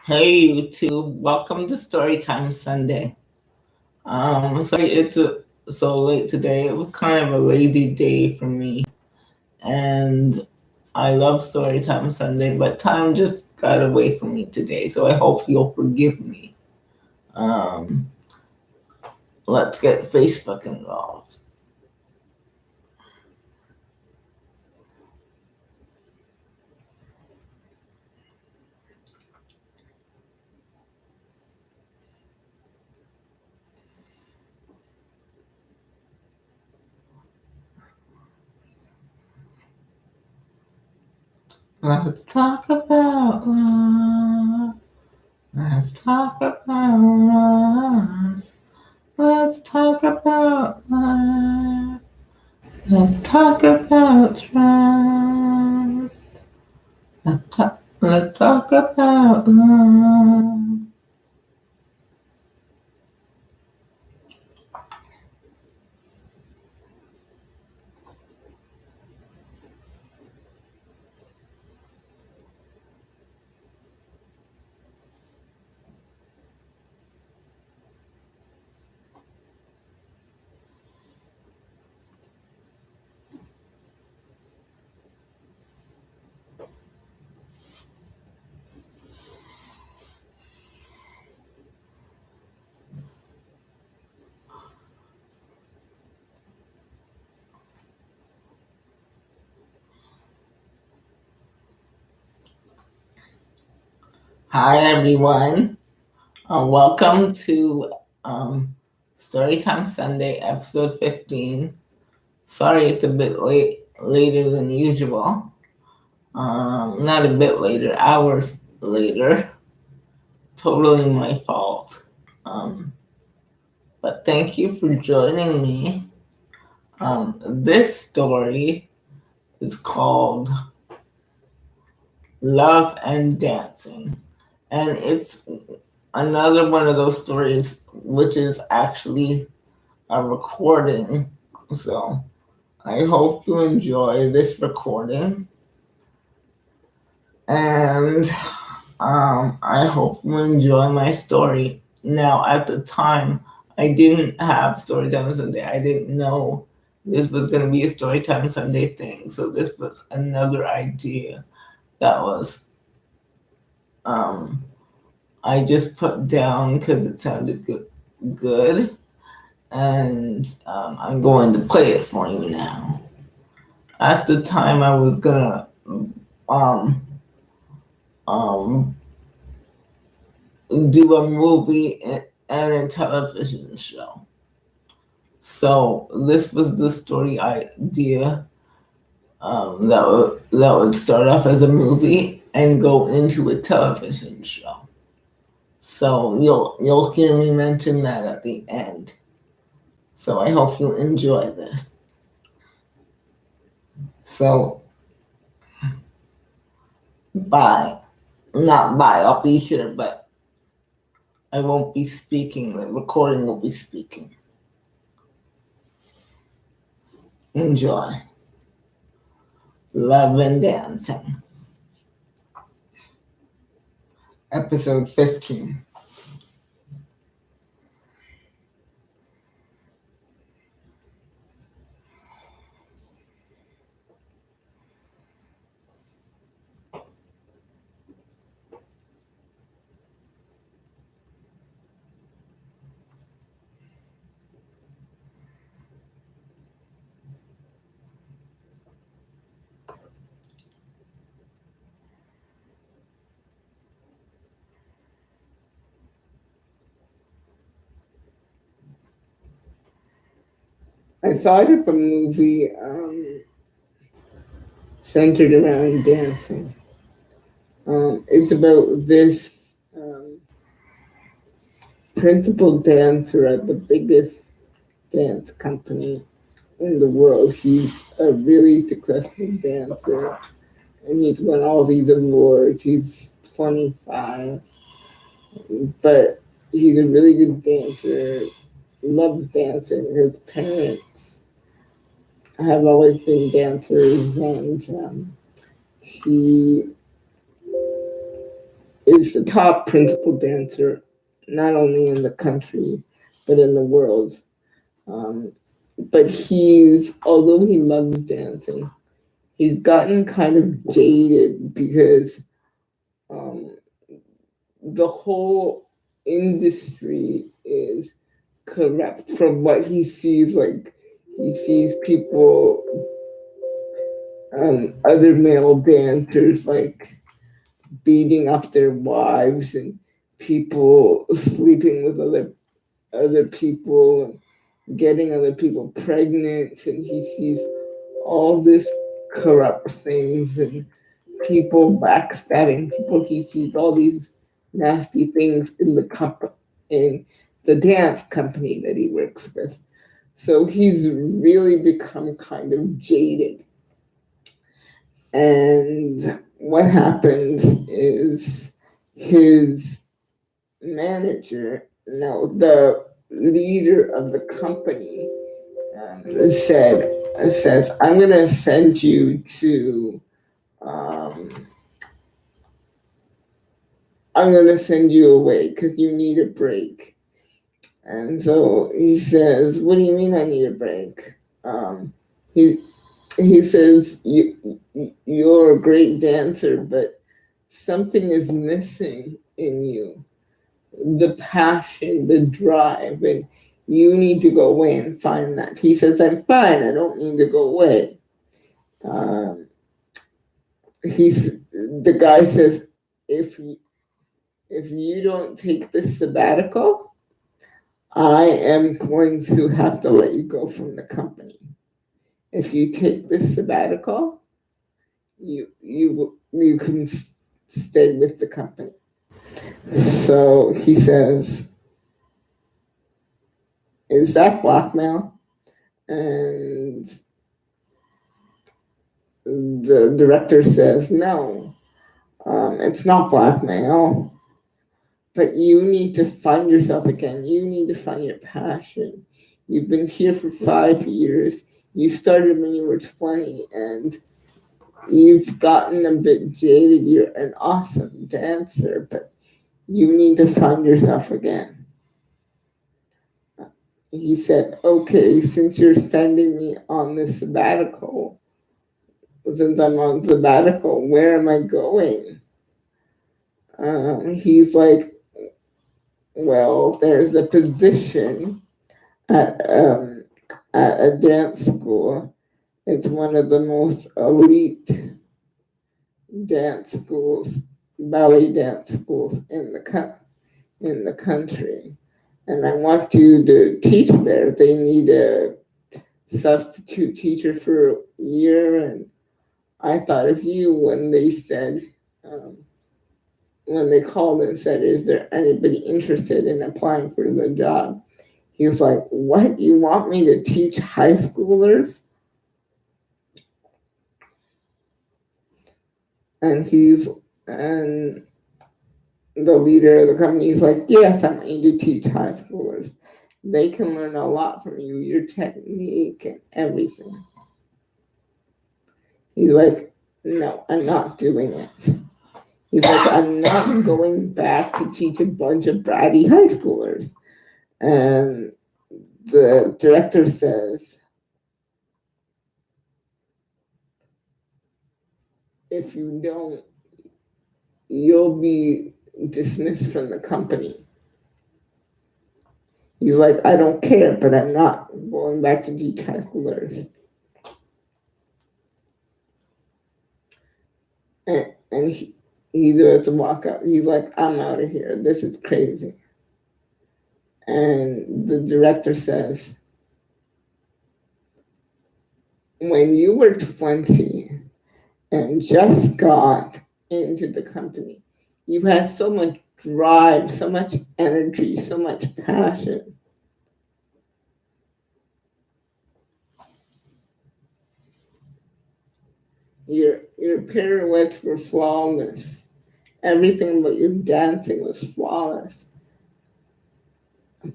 Hey YouTube, welcome to Storytime Sunday. Sorry it's so late today. It was kind of a lazy day for me, and I love Storytime Sunday, but time just got away from me today. So I hope you'll forgive me. Um, let's get Facebook involved. Let's talk about love. Let's talk about us. Let's talk about love. Let's talk about trust. Let's talk about love. Hi everyone. Welcome to Storytime Sunday, episode 15. Sorry it's a bit later than usual. Not a bit later, hours later. Totally my fault. But thank you for joining me. This story is called Love and Dancing. And it's another one of those stories which is actually a recording. So I hope you enjoy this recording. And I hope you enjoy my story. Now, at the time, I didn't have Storytime Sunday. I didn't know this was going to be a Storytime Sunday thing. So this was another idea that was I just put down because it sounded good, and I'm going to play it for you now. At the time, I was gonna um, um, do a movie and a television show. So this was the story idea that would start off as a movie and go into a television show. So you'll hear me mention that at the end. So I hope you enjoy this. So bye. Not bye. I'll be here, but I won't be speaking. The recording will be speaking. Enjoy. Love and Dancing. Episode 15. I thought of a movie centered around dancing. It's about this principal dancer at the biggest dance company in the world. He's a really successful dancer and he's won all these awards. He's 25, but he's a really good dancer, loves dancing. His parents have always been dancers, and he is the top principal dancer, not only in the country, but in the world. Um, but although he loves dancing, he's gotten kind of jaded because um, the whole industry is corrupt from what he sees. Like, he sees people, other male dancers, like beating up their wives and people sleeping with other people and getting other people pregnant, and he sees all this corrupt things and people backstabbing people. He sees all these nasty things in in the dance company that he works with. So he's really become kind of jaded. And what happens is his manager, no, the leader of the company, says, "I'm gonna send you to, um, I'm gonna send you away because you need a break." And so he says, "What do you mean I need a break?" Um, he he says, "You're a great dancer, but something is missing in you, the passion, the drive, and you need to go away and find that." He says, "I'm fine. I don't need to go away." Um, the guy says, "If you don't take this sabbatical, I am going to have to let you go from the company. If you take this sabbatical, you can stay with the company." So he says, "Is that blackmail?" And the director says, "No, it's not blackmail, but you need to find yourself again. You need to find your passion. You've been here for 5 years. You started when you were 20, and you've gotten a bit jaded. You're an awesome dancer, but you need to find yourself again." He said, "Okay, since you're sending me on this sabbatical, since I'm on sabbatical, where am I going?" He's like, "Well, there's a position at, at a dance school. It's one of the most elite dance schools, ballet dance schools in the country. And I want you to teach there. They need a substitute teacher for a year." And I thought of you when they said, um, when they called and said, "Is there anybody interested in applying for the job?" He's like, "What? You want me to teach high schoolers?" And and the leader of the company is like, "Yes, I'm going to teach high schoolers. They can learn a lot from you, your technique and everything." He's like, "No, I'm not doing it." He's like, "I'm not going back to teach a bunch of bratty high schoolers." And the director says, "If you don't, you'll be dismissed from the company." He's like, "I don't care, but I'm not going back to teach high schoolers." And he's about to walk out. He's like, "I'm out of here. This is crazy." And the director says, "When you were 20 and just got into the company, you had so much drive, so much energy, so much passion. Your pirouettes were flawless. Everything about your dancing was flawless.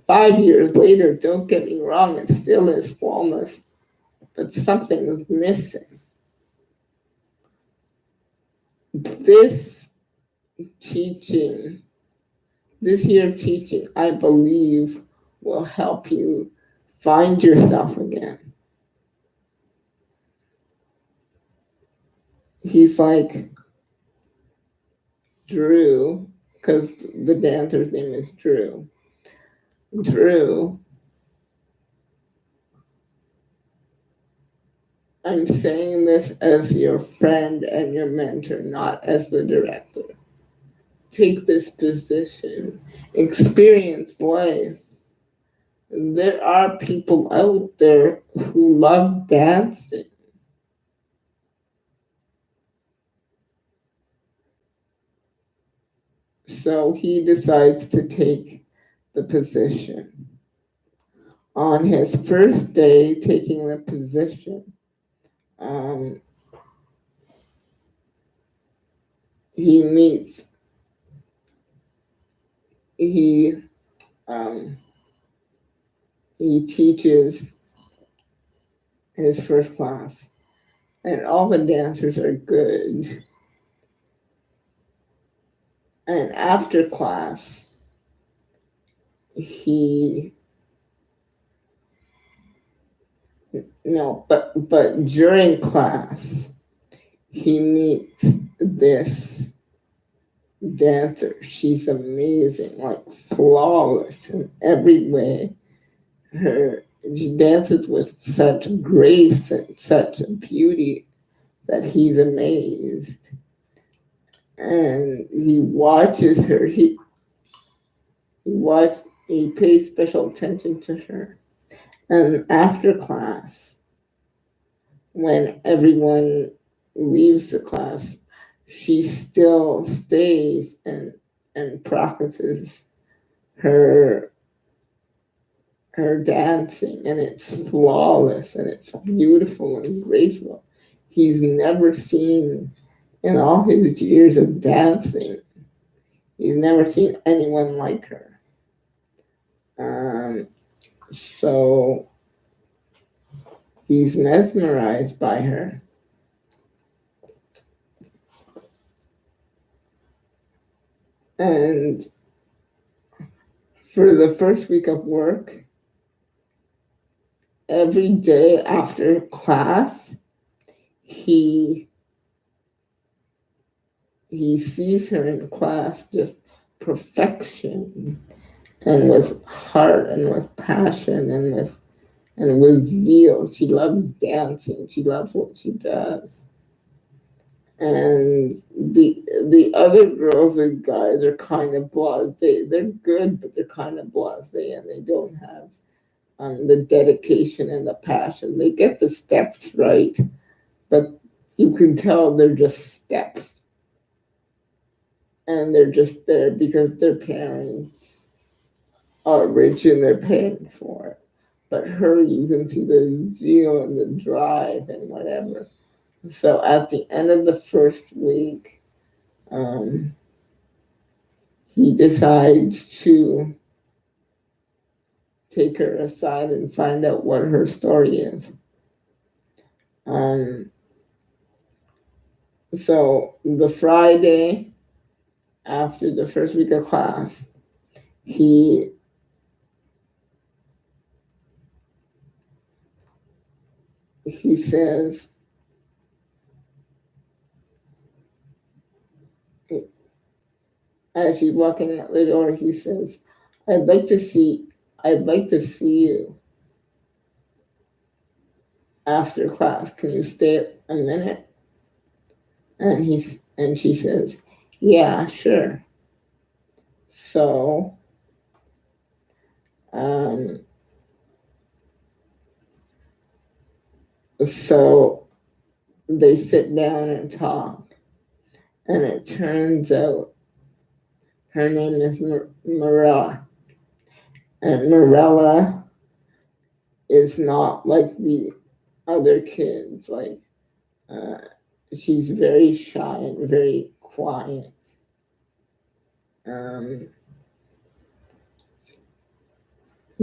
5 years later, don't get me wrong, it still is flawless, but something is missing. This teaching, this year of teaching, I believe will help you find yourself again. He's like Drew, because the dancer's name is Drew. Drew, I'm saying this as your friend and your mentor, not as the director. Take this position, experience life. There are people out there who love dancing. So he decides to take the position. On his first day taking the position, he meets, he he teaches his first class, and all the dancers are good. And after class, he no, but during class, he meets this dancer. She's amazing, like flawless in every way. She dances with such grace and such beauty that he's amazed. And he watches her. He pays special attention to her. And after class, when everyone leaves the class, she still stays and practices her dancing, and it's flawless and it's beautiful and graceful. He's never seen, in all his years of dancing, he's never seen anyone like her. So he's mesmerized by her. And for the first week of work, every day after class, he sees her in class, just perfection, and with heart and with passion and with zeal. She loves dancing. She loves what she does. And the other girls and guys are kind of blasé. They're good, but they're kind of blasé, and they don't have the dedication and the passion. They get the steps right, but you can tell they're just steps. And they're just there because their parents are rich and they're paying for it. But her, you can see the zeal and the drive and whatever. So at the end of the first week, he decides to take her aside and find out what her story is. So the Friday after the first week of class, he says, as she's walking out the door, he says, I'd like to see you after class. Can you stay a minute? And she says, yeah, sure. So so they sit down and talk, and it turns out her name is Marella, and Marella is not like the other kids. Like she's very shy and very quiet.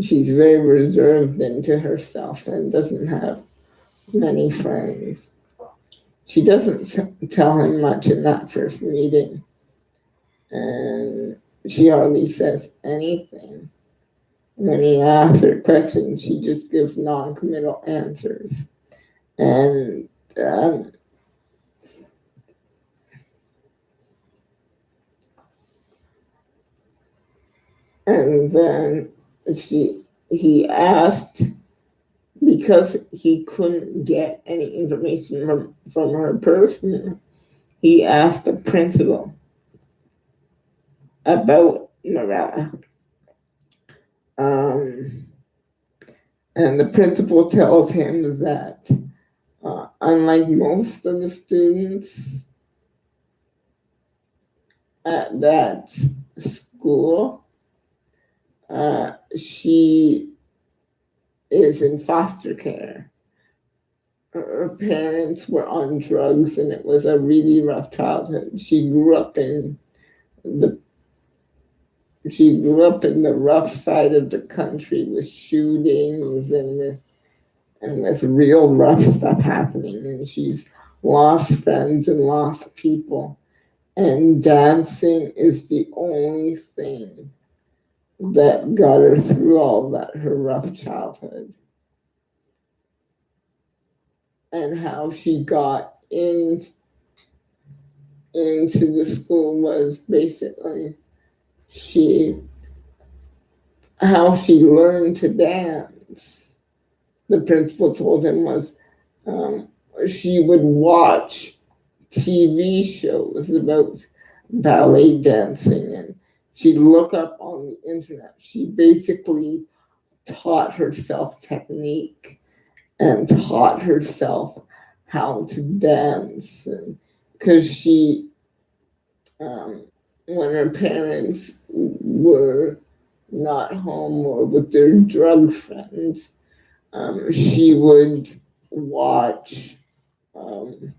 She's very reserved into herself and doesn't have many friends. She doesn't tell him much in that first meeting. and she hardly says anything. When he asks her questions, she just gives non-committal answers. And um, and then he asked, because he couldn't get any information from her person, he asked the principal about Mirella. Um, and the principal tells him that unlike most of the students at that school, she is in foster care. Her parents were on drugs and it was a really rough childhood. The she grew up in the rough side of the country with shootings and with real rough stuff happening, and she's lost friends and lost people. And dancing is the only thing that got her through all that, her rough childhood. And how she got into the school was basically she how she learned to dance. The principal told him was um, she would watch TV shows about ballet dancing, and she'd look up on the internet. She basically taught herself technique and taught herself how to dance, because um, when her parents were not home or with their drug friends, she would watch um,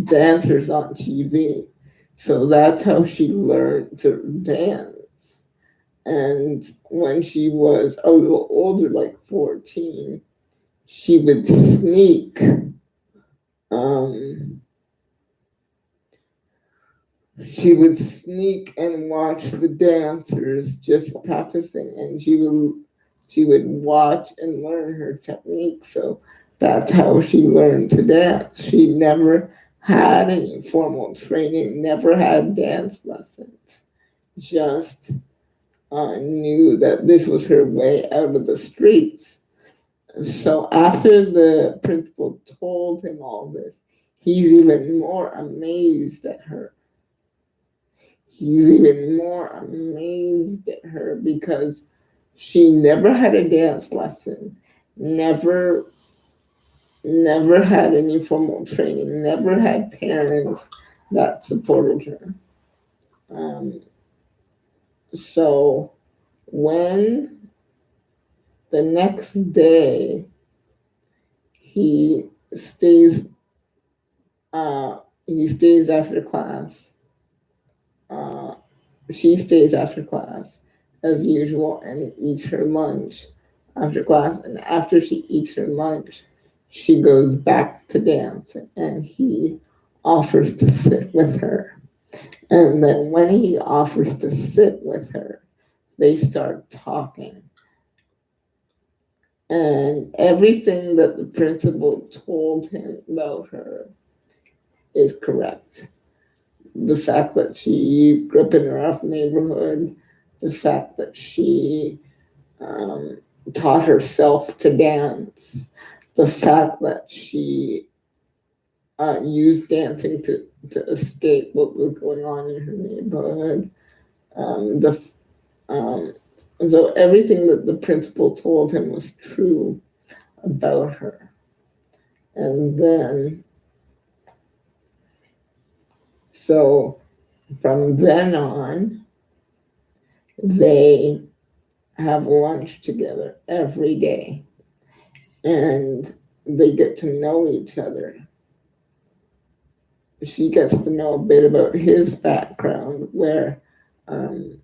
dancers on TV. So that's how she learned to dance. And when she was a little older, like 14, she would um, sneak and watch the dancers just practicing, and she would watch and learn her technique. So that's how she learned to dance. She never had any formal training, never had dance lessons, just knew that this was her way out of the streets. So after the principal told him all this, he's even more amazed at her. He's even more amazed at her because she never had a dance lesson, never never had any formal training, never had parents that supported her. Um, so when the next day he stays he stays after class, uh, she stays after class as usual and eats her lunch after class. And after she eats her lunch, she goes back to dance and he offers to sit with her. And then when he offers to sit with her, they start talking. And everything that the principal told him about her is correct. The fact that she grew up in a rough neighborhood, the fact that she um, taught herself to dance, the fact that she used dancing to escape what was going on in her neighborhood. The um, so everything that the principal told him was true about her. And then, so from then on, they have lunch together every day and they get to know each other. She gets to know a bit about his background, where um,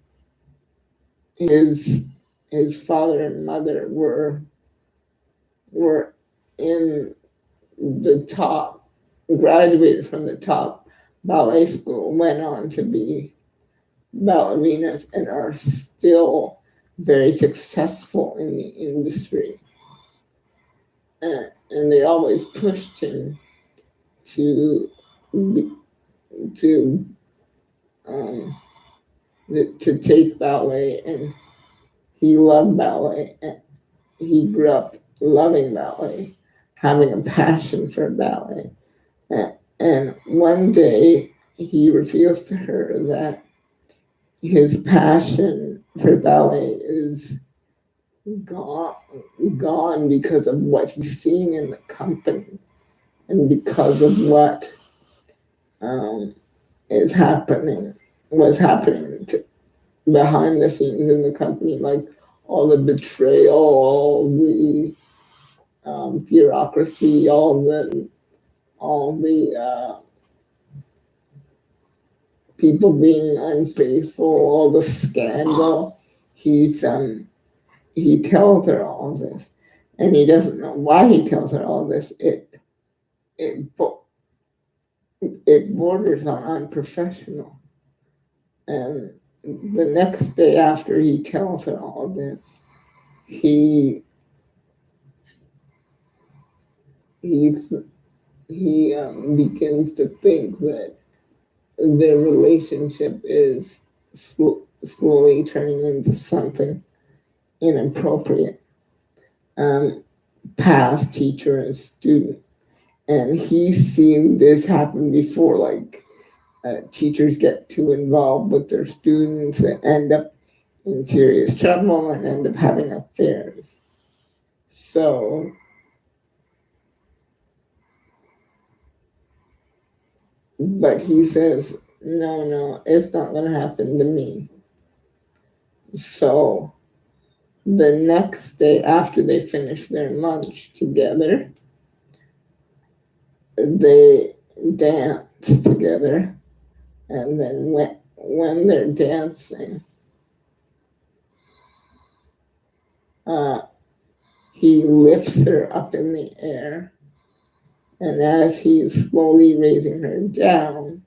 his his father and mother were in the top, graduated from the top ballet school, went on to be ballerinas and are still very successful in the industry. And they always pushed him to to um, to take ballet, and he loved ballet. And he grew up loving ballet, having a passion for ballet. And one day he reveals to her that his passion for ballet is gone, gone because of what he's seeing in the company and because of what um, is happening, was happening behind the scenes in the company, like all the betrayal, all the bureaucracy, all the people being unfaithful, all the scandal. He tells her all this, and he doesn't know why he tells her all this. It it borders on unprofessional. And the next day after he tells her all this, he he he begins to think that their relationship is slowly turning into something inappropriate, um, past teacher and student. And he's seen this happen before, like teachers get too involved with their students and end up in serious trouble and end up having affairs. So, but he says, no, no, it's not going to happen to me. So the next day after they finish their lunch together, they dance together. And then when they're dancing, he lifts her up in the air. And as he's slowly raising her down,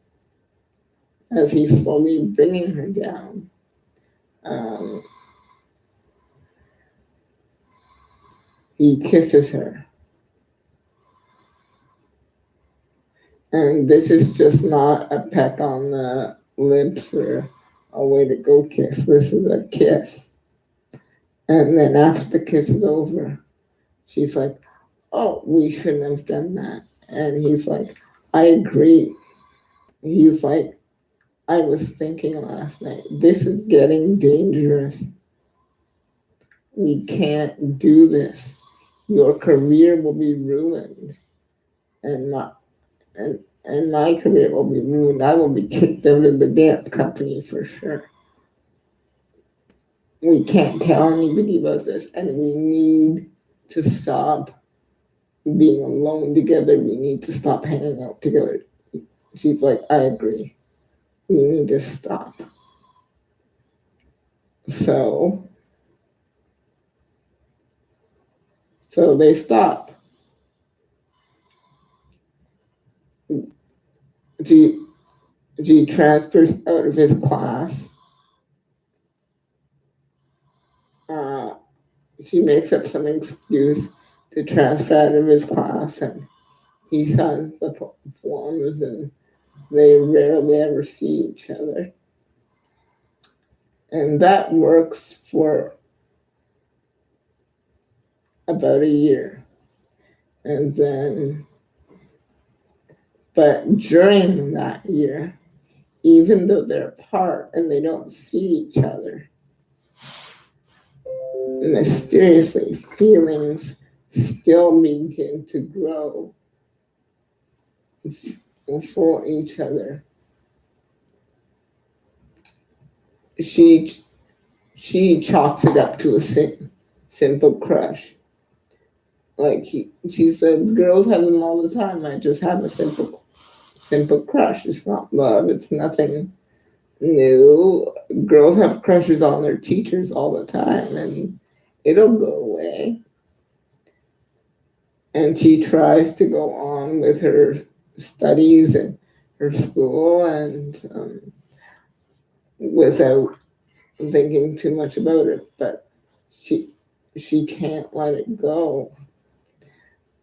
as he's slowly bringing her down, um, he kisses her. And this is just not a peck on the lips or a way to go kiss. This is a kiss. And then after the kiss is over, she's like, oh, we shouldn't have done that. And he's like, I agree. He's like, I was thinking last night, this is getting dangerous. We can't do this. Your career will be ruined. And my career will be ruined. I will be kicked out of the dance company for sure. We can't tell anybody about this, and we need to stop being alone together. We need to stop hanging out together. She's like, I agree. We need to stop. So they stop. G transfers out of his class. She makes up some excuse to transfer out of his class, and he signs the forms, and they rarely ever see each other. And that works for about a year. And then, but during that year, even though they're apart and they don't see each other, mysteriously, feelings still begin to grow for each other. She chalks it up to a simple crush. Like she said, girls have them all the time. I just have a simple crush. It's not love. It's nothing new. Girls have crushes on their teachers all the time, and it'll go away. And she tries to go on with her studies and her school, and without thinking too much about it, but she she can't let it go.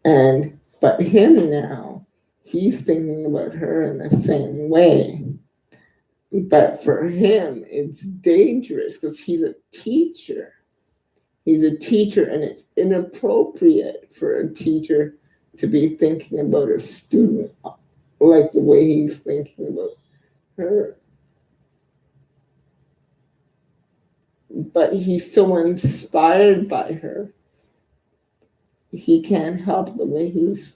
And but him now, he's thinking about her in the same way. But for him, it's dangerous because he's a teacher. He's a teacher, and it's inappropriate for a teacher to be thinking about a student like the way he's thinking about her. But he's so inspired by her, he can't help the way he's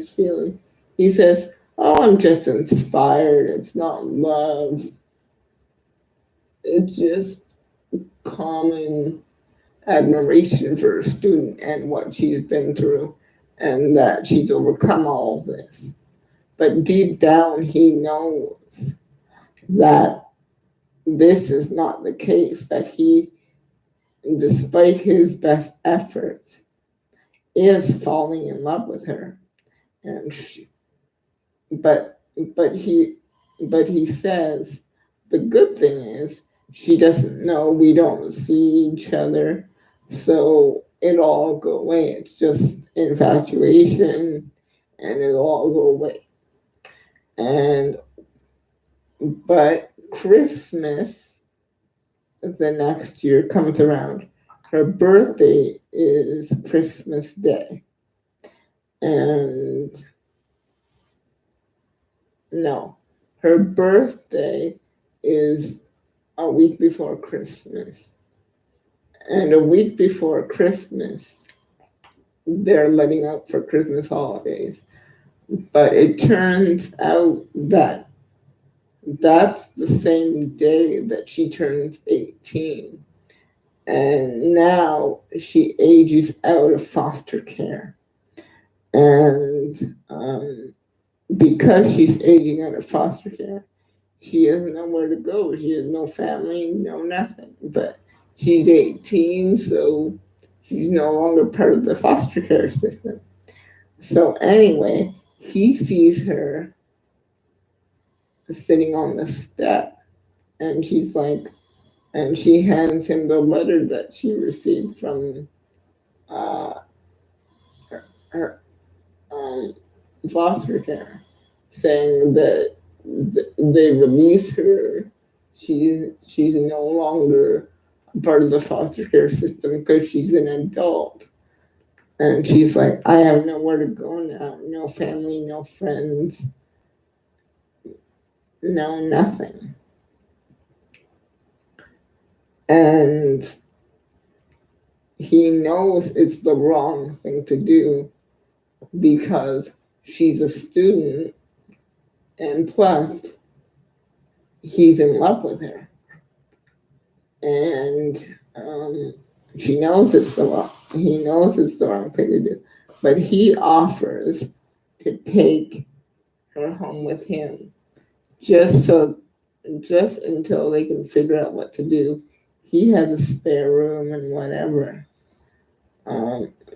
feeling. He says, "Oh, I'm just inspired. It's not love. It's just common admiration for a student and what she's been through and that she's overcome all this." But deep down, he knows that this is not the case, that he, despite his best efforts, is falling in love with her. And she, but but he but he says the good thing is she doesn't know, we don't see each other, so it'll all go away. It's just infatuation and it'll all go away. And but Christmas the next year comes around. Her birthday is Christmas Day. And no, her birthday is a week before Christmas. And a week before Christmas, they're letting out for Christmas holidays. But it turns out that that's the same day that she turns 18. And now she ages out of foster care. And because she's aging out of foster care, she has nowhere to go. She has no family, no nothing. But she's 18, so she's no longer part of the foster care system. So anyway, he sees her sitting on the step, and she's like, and she hands him the letter that she received from uh, her foster care, saying that they release her. She's no longer part of the foster care system because she's an adult. And she's like, I have nowhere to go now. No family, no friends, no nothing. And he knows it's the wrong thing to do because she's a student, and plus he's in love with her. And she knows it's the wrong. He knows it's the wrong thing to do, but he offers to take her home with him, just so, just until they can figure out what to do. He has a spare room and whatever.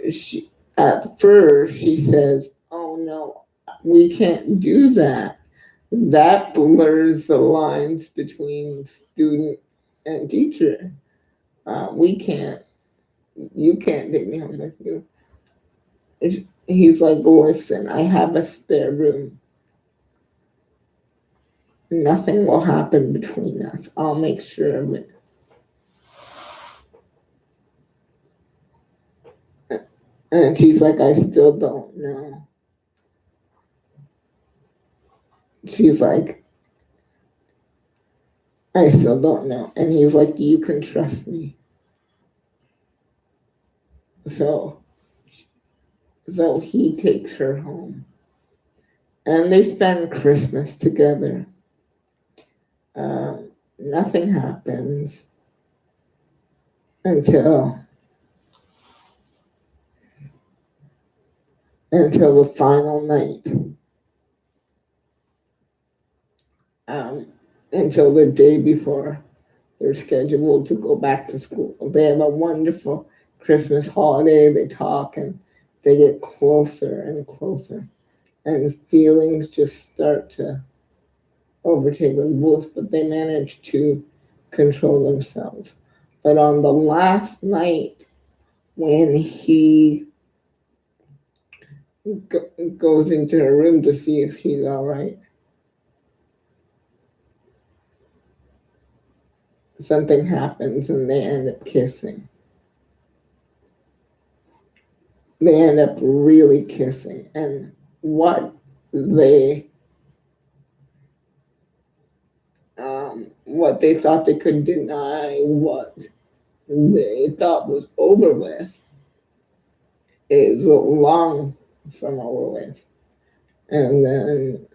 She at first she says, "Oh no, we can't do that. That blurs the lines between student and teacher. We can't. You can't take me home with you." He's like, "Listen, I have a spare room. Nothing will happen between us. I'll make sure of it." And she's like, "I still don't know." She's like, "I still don't know." And he's like, "You can trust me." So, so he takes her home, and they spend Christmas together. Nothing happens until the final night. Until the day before they're scheduled to go back to school. They have a wonderful Christmas holiday. They talk and they get closer and closer, and feelings just start to overtaken both, but they managed to control themselves. But on the last night, when he goes into her room to see if she's all right, something happens and they end up kissing. They end up really kissing. And what they what they thought they could deny, what they thought was over with, is long from over with. And then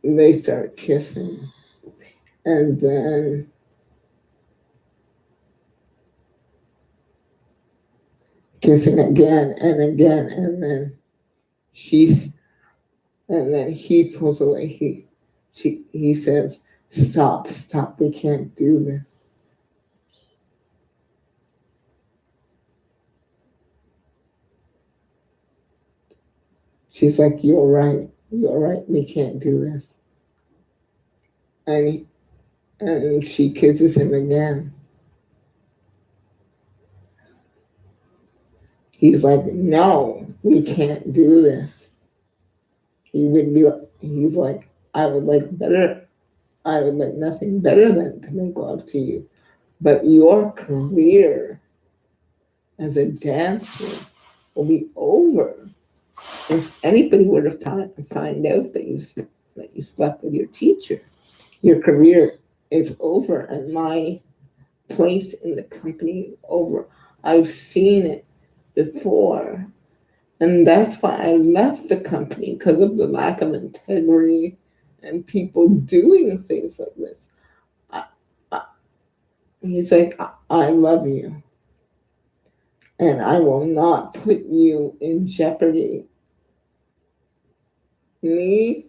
they start kissing. And then kissing again and again. She's and then he pulls away. He says, "Stop, stop, we can't do this." She's like, you're right, we can't do this." And she kisses him again. He's like, "No, we can't do this." He's like, I would like nothing better than to make love to you. But your career as a dancer will be over. If anybody were to find out that you slept with your teacher, your career is over, and my place in the company is over. I've seen it before, and that's why I left the company, because of the lack of integrity and people doing things like this. I, I, he's like, I love you, and I will not put you in jeopardy. Me,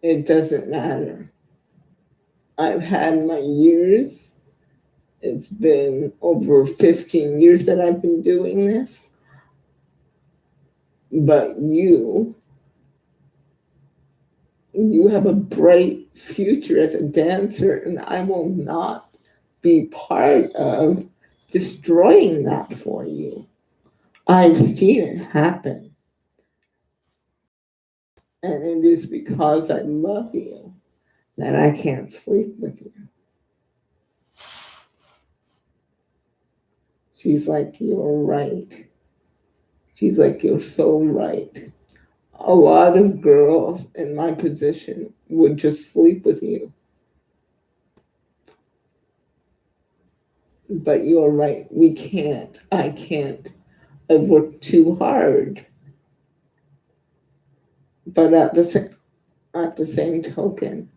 it doesn't matter. I've had my years. It's been over 15 years that I've been doing this. But you have a bright future as a dancer, and I will not be part of destroying that for you. I've seen it happen. And it is because I love you that I can't sleep with you. She's like, you're right. She's like, you're so right. A lot of girls in my position would just sleep with you. But you're right. We can't. I can't. I've worked too hard. But at the same token,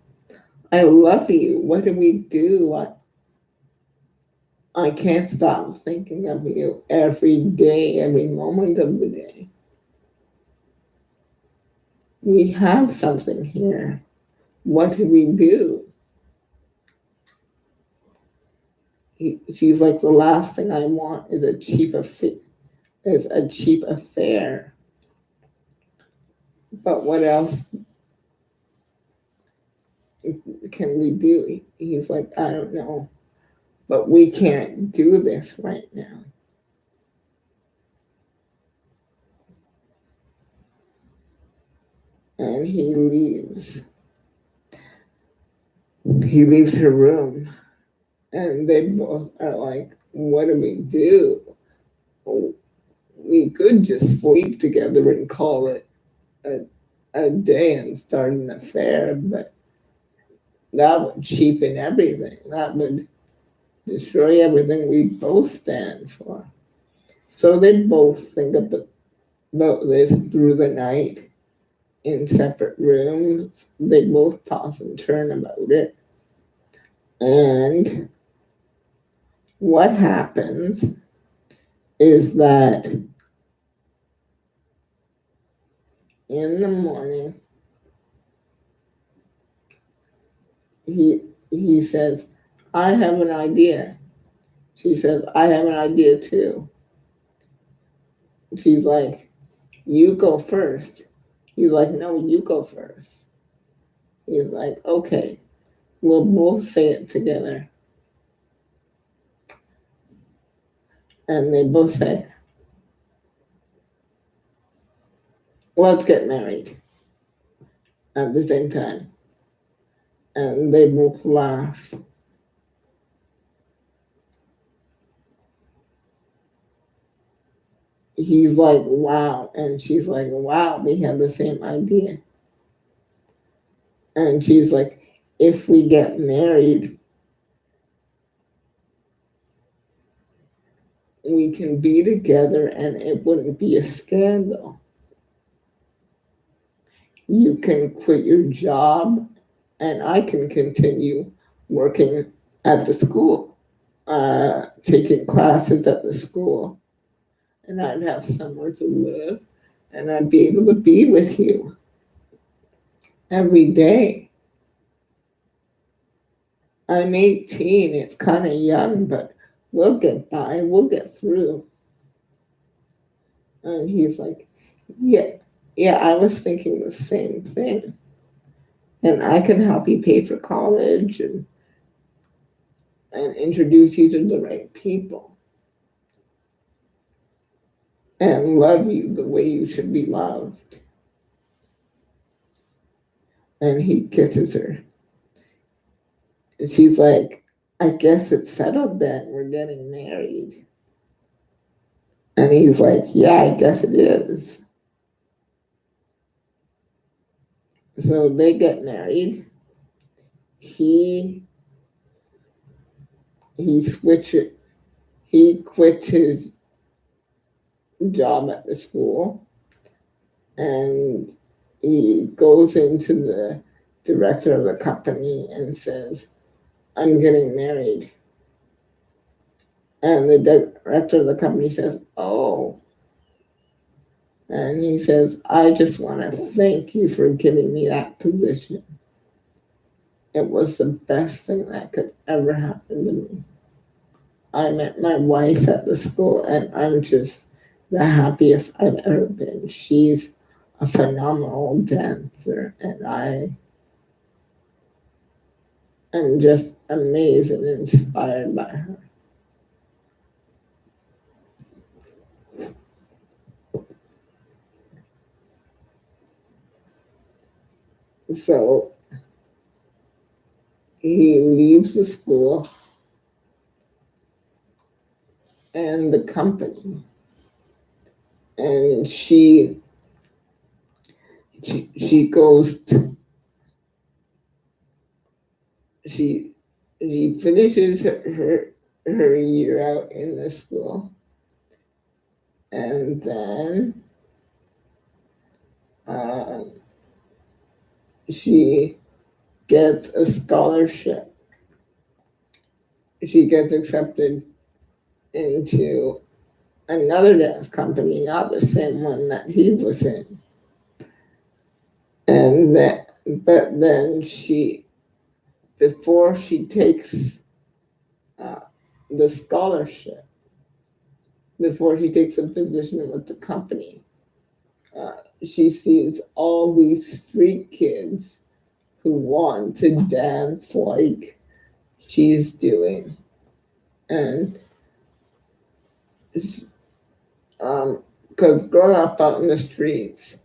I love you. What do we do? I can't stop thinking of you every day, every moment of the day. We have something here. What do we do? She's like, the last thing I want is a cheap affair. But what else can we do? He's like, I don't know. But we can't do this right now. And he leaves. He leaves her room. And they both are like, what do we do? We could just sleep together and call it a day and start an affair, but that would cheapen everything. That would destroy everything we both stand for. So they both think about this through the night in separate rooms. They both toss and turn about it. And what happens is that in the morning, he says, I have an idea. She says, I have an idea too. She's like, you go first. He's like, no, you go first. He's like, okay, we'll both say it together. And they both say, let's get married at the same time. And they both laugh. He's like, wow. And she's like, wow, we have the same idea. And she's like, if we get married, we can be together and it wouldn't be a scandal. You can quit your job and I can continue working at the school, taking classes at the school, and I'd have somewhere to live and I'd be able to be with you every day. I'm 18, it's kind of young, but we'll get by, we'll get through. And he's like, yeah, yeah, I was thinking the same thing. And I can help you pay for college and introduce you to the right people and love you the way you should be loved. And he kisses her. And she's like, I guess it's settled then. We're getting married. And he's like, yeah, I guess it is. So they get married. He he switches he quits his job at the school and he goes into the director of the company and says, I'm getting married. And the director of the company says, oh. And he says, I just want to thank you for giving me that position. It was the best thing that could ever happen to me. I met my wife at the school, and I'm just the happiest I've ever been. She's a phenomenal dancer, and I am just amazed and inspired by her. So he leaves the school and the company, and she goes to, she she finishes her year out in the school, and then uh, she gets a scholarship. She gets accepted into another dance company, not the same one that he was in. And that, but then before she takes uh, the scholarship, before she takes a position with the company, she sees all these street kids who want to dance like she's doing. And because growing up out in the streets,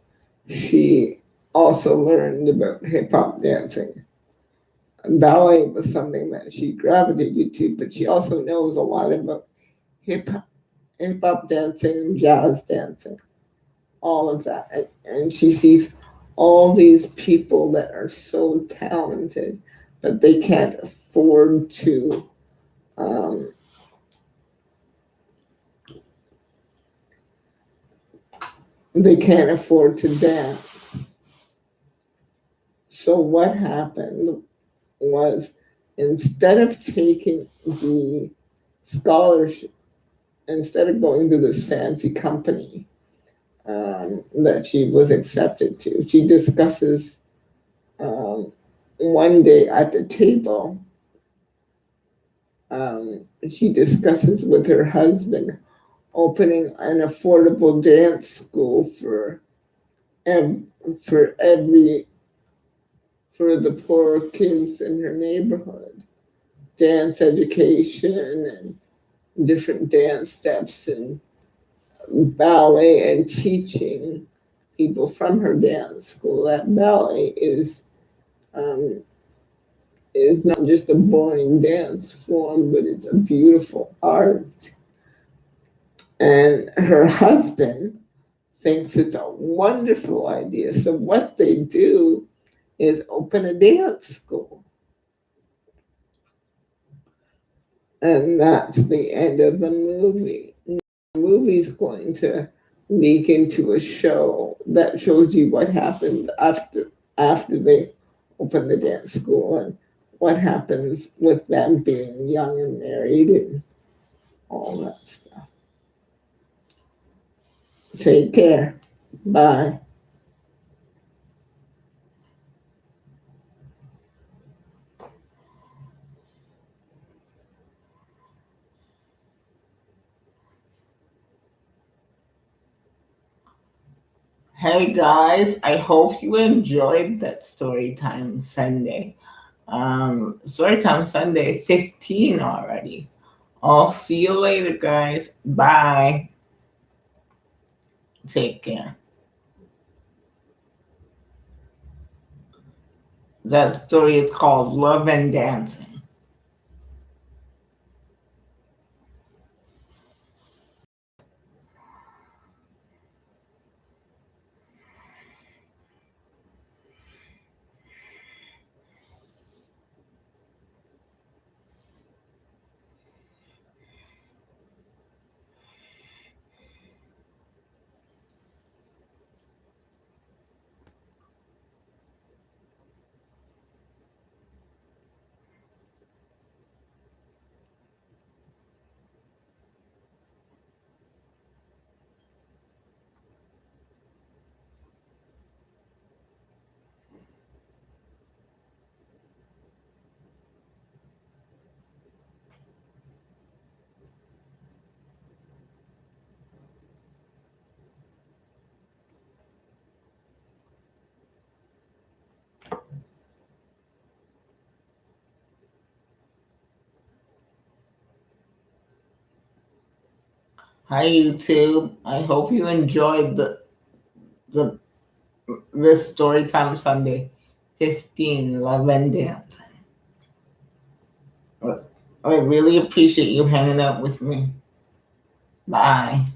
she also learned about hip hop dancing. Ballet was something that she gravitated to, but she also knows a lot about hip hop dancing, jazz dancing, all of that. And she sees all these people that are so talented, but um, they can't afford to dance. So what happened was, instead of taking the scholarship, instead of going to this fancy company that she was accepted to, she discusses one day at the table, she discusses with her husband opening an affordable dance school for every for the poor kids in her neighborhood. Dance education and different dance steps and ballet and teaching people from her dance school that ballet um, is not just a boring dance form, but it's a beautiful art. And her husband thinks it's a wonderful idea. So what they do is open a dance school. And that's the end of the movie. The movie's going to leak into a show that shows you what happens after they open the dance school and what happens with them being young and married and all that stuff. Take care. Bye. Hey guys, I hope you enjoyed that Storytime Sunday. Storytime Sunday 15 already. I'll see you later, guys. Bye. Take care. That story is called Love and Dancing. Hi YouTube. I hope you enjoyed the this Storytime Sunday 15 Love and Dancing. I really appreciate you hanging out with me. Bye.